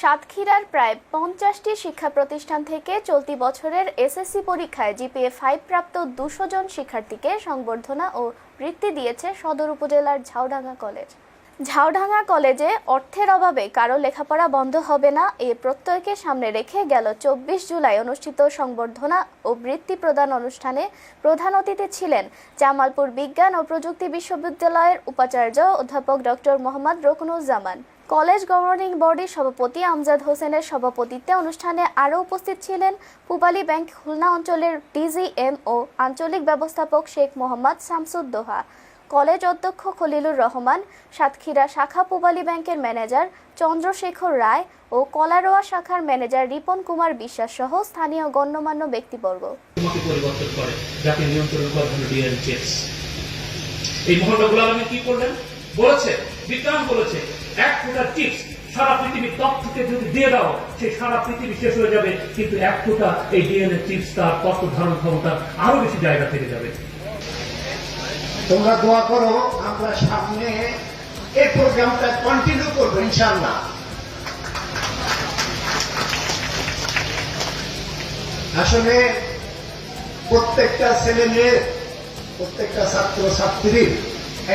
সাতক্ষীরার প্রায় 50টি শিক্ষা প্রতিষ্ঠান থেকে চলতি বছরের এসএসসি পরীক্ষায় জিপিএ 5 প্রাপ্ত 200 জন শিক্ষার্থীকে সংবর্ধনা ও বৃত্তি দিয়েছে সদর উপজেলার ঝাউডাঙ্গা কলেজ। ঝাউডাঙ্গা কলেজে অর্থের অভাবে কারো লেখাপড়া বন্ধ হবে না এ প্রত্যয়কে সামনে রেখে গেল 24 জুলাই অনুষ্ঠিত সংবর্ধনা ও বৃত্তি প্রদান অনুষ্ঠানে প্রধান অতিথি ছিলেন জামালপুর বিজ্ঞান ও প্রযুক্তি বিশ্ববিদ্যালয়ের উপাচার্য অধ্যাপক doctor Mohammad Rukonuzzaman. College governing বডির সভাপতি আমজাদ হোসেনের সভাপতিত্বে অনুষ্ঠানে আরও উপস্থিত ছিলেন পূবালী ব্যাংক খুলনা অঞ্চলের ডিজিএম ও আঞ্চলিক ব্যবস্থাপক শেখ মোহাম্মদ শামসুদ্দোহা, কলেজ অধ্যক্ষ খলিলুর রহমান, সাতক্ষীরা শাখা পূবালী ব্যাংকের ম্যানেজার চন্দ্রশেখর রায় ও কলারোয়া শাখার ম্যানেজার রিপন কুমার বিশ্বাস সহ স্থানীয় গণ্যমান্য ব্যক্তিবর্গ। এই মহল্লাগুলো আমি কি করলেন বলেছে, বিজ্ঞান বলেছে এক ফোঁটা টিপস সারা পৃথিবীর ত্বক থেকে যদি দিয়ে দাও সেই সারা পৃথিবী শেষ হয়ে যাবে, কিন্তু এক ফোঁটা এই ডিএনএ টিপস তার তত্ত্ব ধারণ ক্ষমতা আরো বেশি জায়গা থেকে যাবে। তোমরা দোয়া করো, আমরা সামনে এই প্রোগ্রামটা কন্টিনিউ করবো ইনশাআল্লাহ। আসলে প্রত্যেকটা ছেলে মেয়ে, প্রত্যেকটা ছাত্র ছাত্রীর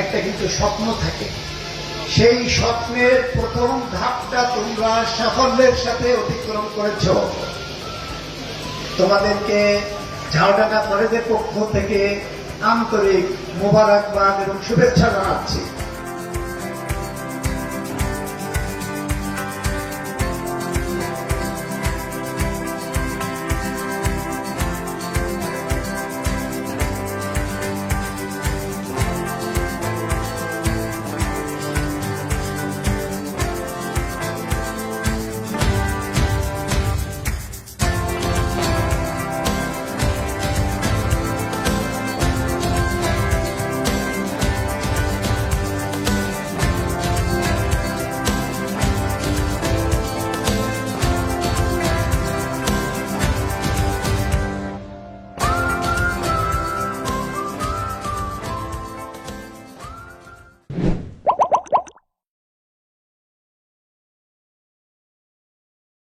একটা কিন্তু স্বপ্ন থাকে। সেই স্বপ্নের প্রথম ধাপটা তোমরা সাফল্যের সাথে অতিক্রম করেছ। তোমাদেরকে ঝাউডাঙ্গা কলেজের পক্ষ থেকে আন্তরিক মোবারকবাদ এবং শুভেচ্ছা জানাচ্ছি।